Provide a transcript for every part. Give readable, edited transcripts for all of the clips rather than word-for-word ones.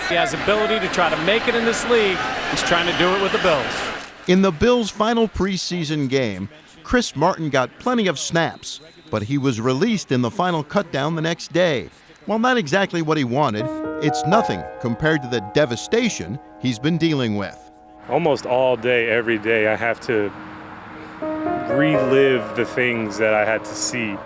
He has ability to try to make it in this league. He's trying to do it with the Bills. In the Bills' final preseason game, Chris Martin got plenty of snaps, but he was released in the final cutdown the next day. While not exactly what he wanted, it's nothing compared to the devastation he's been dealing with. Almost all day, every day, I have to relive the things that I had to see.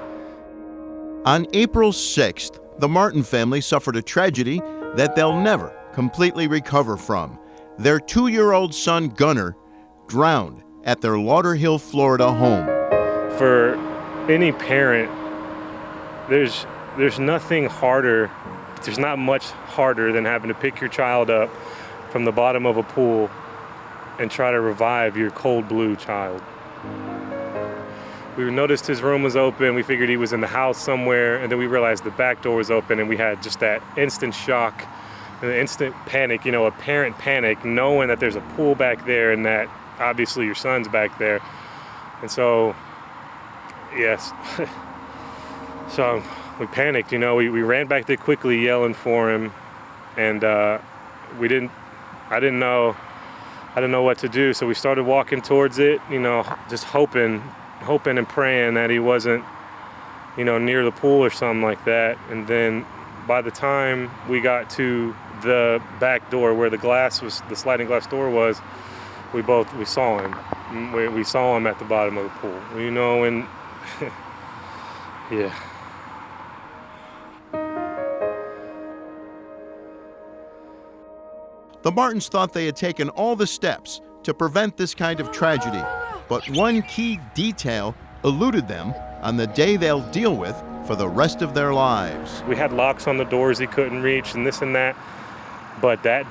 On April 6th, the Martin family suffered a tragedy that they'll never completely recover from. Their 2-year-old son, Gunnar, drowned at their Lauderhill, Florida home. For any parent, there's nothing harder, there's not much harder than having to pick your child up from the bottom of a pool and try to revive your cold blue child. We noticed his room was open, we figured he was in the house somewhere, and then we realized the back door was open, and we had just that instant shock, an instant panic, a parent panic, knowing that there's a pool back there and that obviously your son's back there. And so, yes, so we panicked, we ran back there quickly yelling for him, and I didn't know what to do, so we started walking towards it, just hoping and praying that he wasn't, near the pool or something like that. And then by the time we got to the back door where the sliding glass door was, we saw him. We saw him at the bottom of the pool, and yeah. The Martins thought they had taken all the steps to prevent this kind of tragedy, but one key detail eluded them on the day they'll deal with for the rest of their lives. We had locks on the doors he couldn't reach and this and that, but that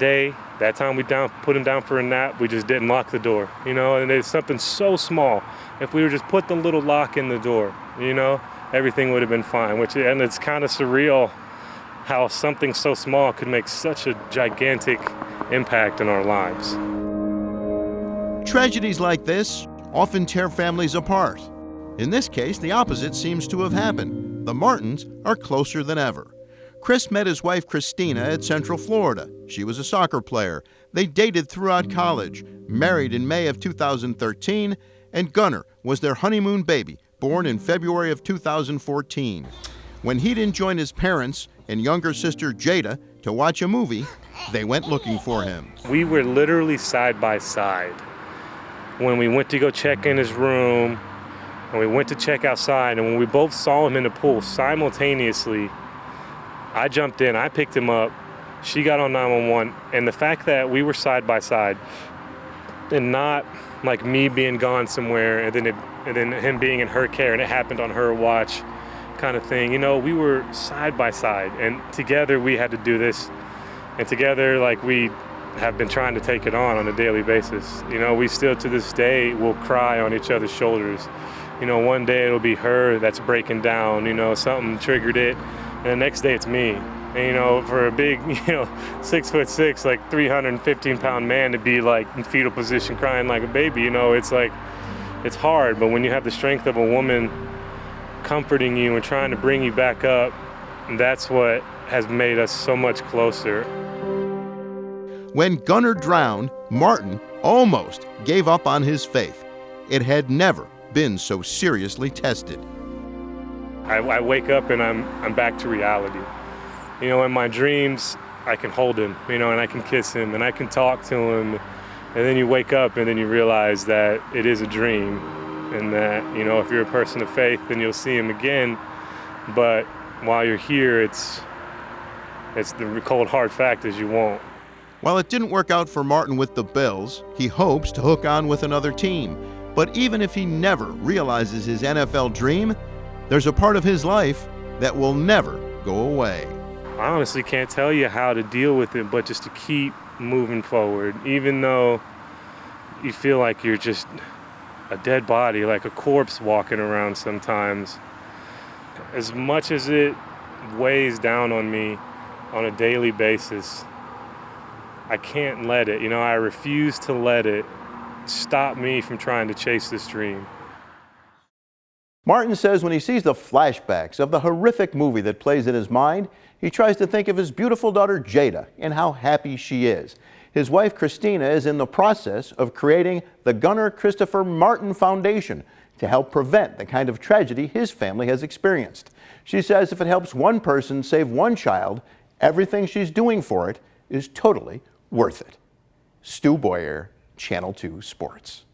time we put him down for a nap, we just didn't lock the door, and it's something so small. If we were just put the little lock in the door, everything would have been fine, and it's kind of surreal how something so small could make such a gigantic impact in our lives. Tragedies like this often tear families apart. In this case, the opposite seems to have happened. The Martins are closer than ever. Chris met his wife Christina at Central Florida. She was a soccer player. They dated throughout college, married in May of 2013, and Gunnar was their honeymoon baby, born in February of 2014. When he didn't join his parents and younger sister Jada to watch a movie, they went looking for him. We were literally side by side. When we went to go check in his room, and we went to check outside, and when we both saw him in the pool simultaneously, I jumped in, I picked him up, she got on 911, and the fact that we were side by side, and not like me being gone somewhere, and then him being in her care, and it happened on her watch, kind of thing. We were side by side, and together we had to do this, and together we have been trying to take it on a daily basis. We still to this day will cry on each other's shoulders. One day it'll be her that's breaking down, something triggered it, and the next day it's me. And, for a big, 6'6", 315-pound man to be in fetal position crying like a baby, it's hard. But when you have the strength of a woman comforting you and trying to bring you back up, that's what has made us so much closer. When Gunnar drowned, Martin almost gave up on his faith. It had never been so seriously tested. I wake up and I'm back to reality. In my dreams, I can hold him, and I can kiss him, and I can talk to him. And then you wake up and then you realize that it is a dream, and that, if you're a person of faith, then you'll see him again. But while you're here, it's the cold hard fact is you won't. While it didn't work out for Martin with the Bills, he hopes to hook on with another team. But even if he never realizes his NFL dream, there's a part of his life that will never go away. I honestly can't tell you how to deal with it, but just to keep moving forward, even though you feel like you're just a dead body, like a corpse walking around sometimes. As much as it weighs down on me on a daily basis, I can't let it. I refuse to let it stop me from trying to chase this dream. Martin says when he sees the flashbacks of the horrific movie that plays in his mind, he tries to think of his beautiful daughter Jada and how happy she is. His wife Christina is in the process of creating the Gunnar Christopher Martin Foundation to help prevent the kind of tragedy his family has experienced. She says if it helps one person save one child, everything she's doing for it is totally worth it. Stu Boyar, Channel 2 Sports.